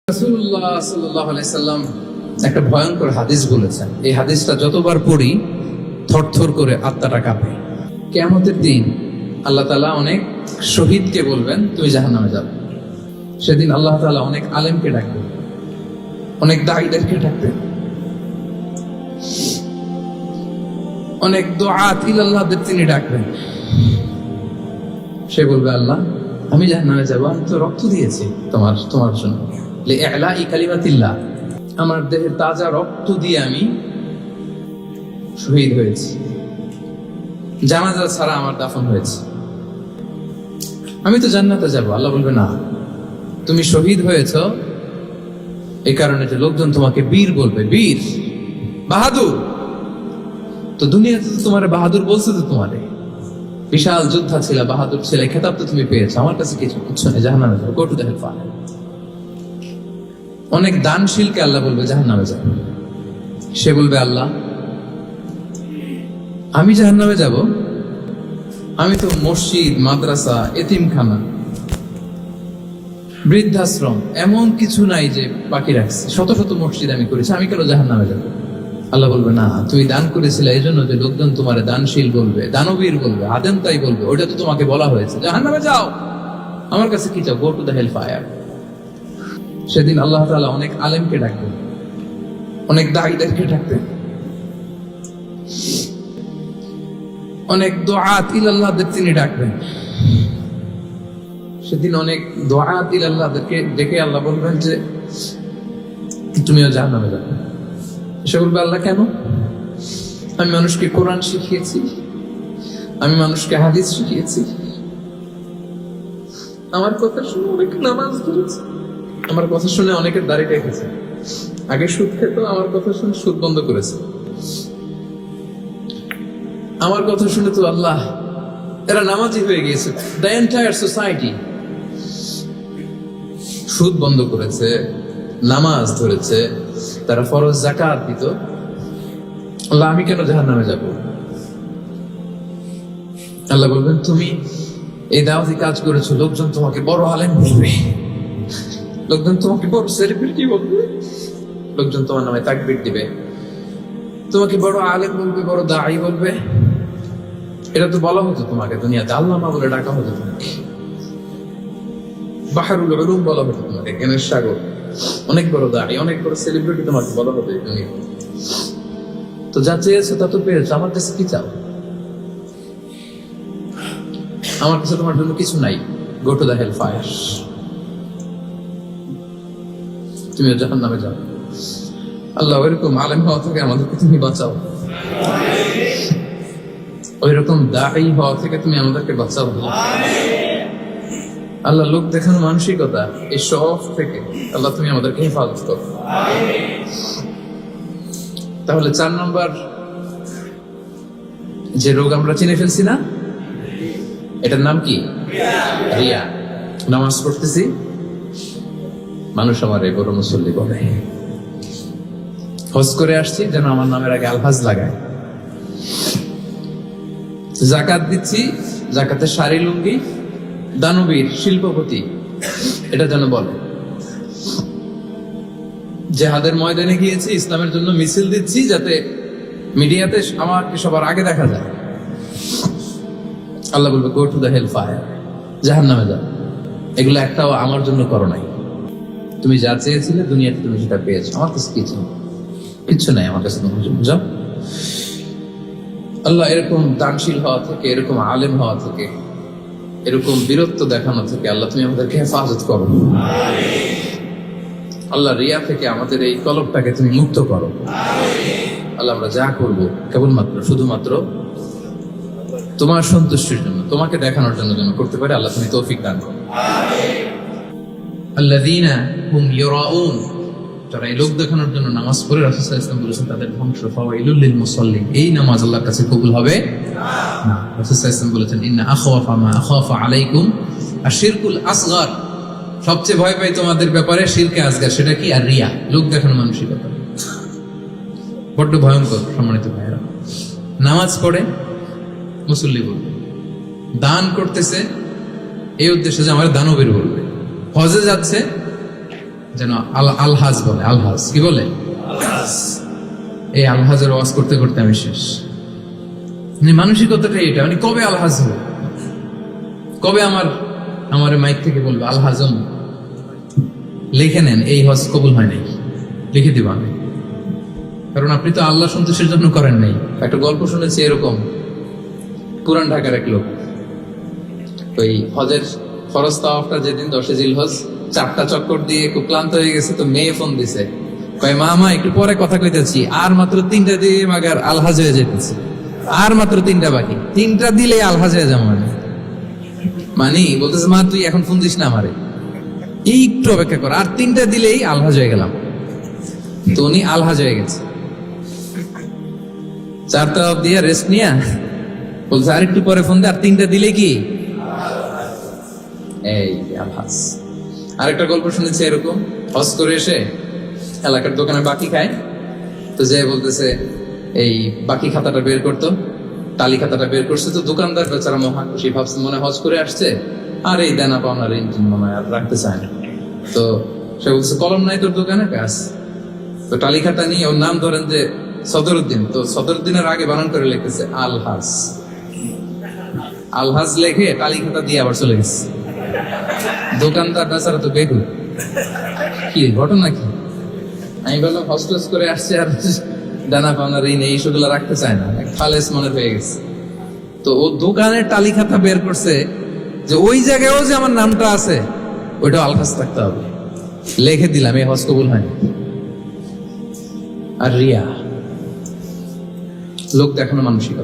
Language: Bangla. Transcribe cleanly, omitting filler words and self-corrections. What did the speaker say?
রাসূলুল্লাহ সাল্লাল্লাহু আলাইহি সাল্লাম একটা ভয়ঙ্কর হাদিস বলেছেন। এই হাদিসটা যতবার পড়ি থরথর করে আত্মাটা কাঁপে। কিয়ামতের দিন আল্লাহ তাআলা অনেক শহীদকে বলবেন তুমি জাহান্নামে যাবে। সেদিন আল্লাহ তাআলা অনেক আলেমকে ডাকবেন, অনেক দাঈদেরকে ডাকবেন, অনেক দুআত ইলাল্লাহদের তিনি ডাকবেন। সে বলবে আল্লাহ আমি জাহান্নামে যাব, আমি তো রক্ত দিয়েছি তোমার জন্য, লিইলাই কালিমাতিল্লাহ, আমার দেহের তাজা রক্ত দিয়ে আমি শহীদ হয়েছি, জানাজা ছাড়া আমার দাফন হয়েছে, আমি তো জান্নাতে যাব। আল্লাহ বলবে না, তুমি শহীদ হয়েছ এই কারণে যে লোকজন তোমাকে বীর বলবে, বীর বাহাদুর। তো দুনিয়াতে তো তোমার বাহাদুর বলছে, তো তোমারে বিশাল যোদ্ধা ছিল, বাহাদুর ছিল, এই খেতাব তো তুমি পেয়েছো, আমার কাছে কিছু নেই, জাহান্নামে যাও, গো টু দ্য হেলফায়ার। অনেক দানশীলকে আল্লাহ বলবে জাহান্নামে যাও। সে বলবে আল্লাহ আমি জাহান্নামে যাব, আমি তো মসজিদ, মাদ্রাসা, এতিমখানা, বৃদ্ধাশ্রম এমন কিছু নাই যে বাকি রাখছি, শত শত মসজিদ আমি করেছি, আমি কেন জাহান্নামে যাব? আল্লাহ বলবে না, তুমি দান করেছিলে এই জন্য যে লোকজন তোমার দানশীল বলবে, দানবীর বলবে, আদেম তাই বলবে, ওইটা তো তোমাকে বলা হয়েছে, জাহান্নামে যাও, আমার কাছে কি চাও, go to the hell fire. সেদিন আল্লাহ তাআলা অনেক আলেমকে ডাকবেন, অনেক দাঈদেরকে ডাকবেন, অনেক দুআত ইলাল্লাহদের তিনি ডাকবেন। সেদিন অনেক দুআত ইলাল্লাহদেরকে ডেকে আল্লাহ বলবেন যে তুমিও জাহান্নামে যাবে। সে বলবে আল্লাহ কেন? আমি মানুষকে কোরআন শিখিয়েছি, আমি মানুষকে হাদিস শিখিয়েছি, আমার কথা শুনে অনেক নামাজ ধরেছে, আমার কথা শুনে অনেকের দাড়ি রেখেছে, আগে সুদ খেত, আমার কথা শুনে সুদ বন্ধ করেছে, আমার কথা শুনে তো আল্লাহ এরা নামাজি হয়ে গিয়েছে। দ্য এন্টায়ার সোসাইটি সুদ বন্ধ করেছে, নামাজ ধরেছে, তারা ফরজ যাকাত দিত, আল্লাহ আমি কেন জাহান্নামে যাব? আল্লাহ বলবেন তুমি এই দাওয়াতি কাজ করেছো, লোকজন তোমাকে বড় আলেম বলবে, লোকজন তোমাকে বড় সেলিব্রিটি বলবে, লোকজন তোমার নামে তাকবীর দিবে, তোমাকে বড় আলেম বলবে, বড় দাঈ বলবে। এটা তো বলা হতো তোমাকে দুনিয়াতে, আল্লামা বলে ডাকা হতো তোমাকে, বাহরুল উলুম বলা হতো তোমাকে, জ্ঞানের সাগর, অনেক বড় দাড়ি, অনেক বড় সেলিব্রিটি তোমাকে বলা হবে এই দুনিয়া। তো যা চেয়েছো তা তো পেয়েছো, আমার কাছে কি চাও? আমার কাছে তোমার জন্য কিছু নাই, go to the hell fire, তুমিও জাহান্নামে যাও। আল্লাহ ওইরকম আলেম হওয়া থেকে আমাদেরকে তুমি বাঁচাও, ওইরকম দাঈ হওয়া থেকে তুমি আমাদেরকে বাঁচাও। আল্লাহ লোক দেখানো মানসিকতা, এই শখ থেকে আল্লাহ তুমি আমাদেরকে হেফাজত করো। তাহলে 4 নম্বর যে রোগ আমরা চিনে ফেলছি না, এটার নাম কি? রিয়া। নামাজ পড়তেছি, মানুষ আমার এই বড় মুসল্লি বলে, হজ করে আসছি যেন আমার নামের আগে আলহাজ লাগায়, যাকাত দিচ্ছি, যাকাতের শাড়ি লুঙ্গি, দানবীর, শিল্পপতি, এটা যেন বলে, জেহাদের ময়দানে গিয়েছি, ইসলামের জন্য মিছিল দিচ্ছি, যাতে মিডিয়াতে আমাকে সবার আগে দেখা যায়। আল্লাহ বলবে go to the hell fire, জাহান্নামে যাও। এগুলো একটাও আমার জন্য করো নাই, তুমি যা চেয়েছিলে দুনিয়াতে তুমি সেটা পেয়েছো, আমার কাছে কিচ্ছু নাই, আমার কাছে তোমার জন্য যাও। আল্লাহ এরকম দানশীল হওয়া থেকে, এরকম আলেম হওয়া থেকে, এরকম বীরত্ব দেখানো থেকে আল্লাহ তুমি আমাদেরকে হেফাজত করো। আল্লাহ রিয়া থেকে আমাদের এই কলবটাকে তুমি মুক্ত করো। আল্লাহ আমরা যা করবো কেবলমাত্র শুধুমাত্র তোমার সন্তুষ্টির জন্য, তোমাকে দেখানোর জন্য যেন করতে পারে। আল্লাহ তুমি তৌফিক দান করো। আল্লাযীনা হুম ইউরাউন, যারা এই লোক দেখানোর জন্য নামাজ পড়ে, রাসূল সাল্লাল্লাহু আলাইহি ওয়াসাল্লাম বলেছেন তাদের ধ্বংস, ফাওয়াইলুল লিল মুসাল্লিন, এই নামাজ আল্লাহর কাছে কবুল হবে না। রাসূল সাল্লাল্লাহু আলাইহি ওয়াসাল্লাম বলেছেন ইন্না আখাওয়াফা মা আখাফা আলাইকুম আশিরকুল আসগার, সবচেয়ে ভয় পাই তোমাদের ব্যাপারে শিরকে আসগার, সেটা কি? আর রিয়া, লোক দেখানো মানসিকতা, বড্ড ভয়ঙ্কর। সম্মানিত ভাইয়েরা, নামাজ পড়ে মুসল্লি বলবে, দান করতেছে এই উদ্দেশ্যে যে আমার দানবীর বলবে, হজে যাচ্ছে যেন আলহাজ বলে। আলহাজ কি বলে? এই আলহাজের ওয়াজ করতে করতে আমি শেষ। মানে মানসিকতাটা এটা, মানে কবে আলহাজ হবো, কবে আমার মাইক থেকে বলবো আলহাজম লিখে নেন, এই হজ কবুল হয় নাই, লিখে দিব আমি। কারণ আপনি তো আল্লাহ সন্তোষের জন্য করেন নাই। একটা গল্প শুনেছি এরকম, পুরান ঢাকার এক লোক ওই হজের ফরজ তাওয়াফটা যেদিন 10 জিলহজ 4টা চক্কর দিয়ে খুব ক্লান্ত হয়ে গেছে, তো মেয়ে ফোন দিছে, কয় মা একটু পরে কথা কইতেছি, আর মাত্র 3টা দিয়ে মাগার আলহাজ হয়ে যেতেছে, আর মাত্র 3টা বাকি, 3টা দিলে আলহাজ হয়ে যাবো। মানে বলতেছে মা তুই এখন ফোন দিস না আমারে, এই একটু অপেক্ষা কর, আর 3টা দিলেই আলহাজ হয়ে গেলাম। তো উনি আলহাজ হয়ে গেছে, 4টা দিয়ে রেস্ট নিয়া বলছে আর একটু পরে ফোন দে, আর 3টা দিলে কি এই আলহাজ। আরেকটা গল্প শুনেছি এরকম, হজ করে এসে এলাকার দোকানে বাকি খায়, তো যে বলতেছে এই বাকি খাতাটা বের করতো, টালি খাতাটা বের করছে, তো দোকানদার বেচারা মহা খুশি, ভাবছে মনে হয় হজ করে আসছে, আর এই দেনা পাওনার ইঞ্জিন মনে হয় আর রাখতে চায় না। তো সে বলছে কলম নাই তোর দোকানে? কাজ। তো টালি খাতা নিয়ে ওর নাম ধরেন যে সদরুদ্দিন, তো সদরুদ্দিনের আগে বানান করে লিখতেছে আলহাজ। আলহাজ লেখে টালি খাতা দিয়ে আবার চলে গেছে। দোকানদার বেচারা তো বেগুন, কি ঘটনা কি? আমি বললাম হস্টেস করে আসছে আর ডানা পাওনার ঋণ এইসবগুলো রাখতে চায় না, খালেস মনে হয়ে গেছে। তো ও দোকানের টালি খাতা বের করছে যে ওই জায়গায়ও যে আমার নামটা আছে ওইটা আলহাজ থাকতে হবে, লিখে দিলাম, এই হজ কবুল হয়নি। আর রিয়া, লোক দেখানো মানসিকতা।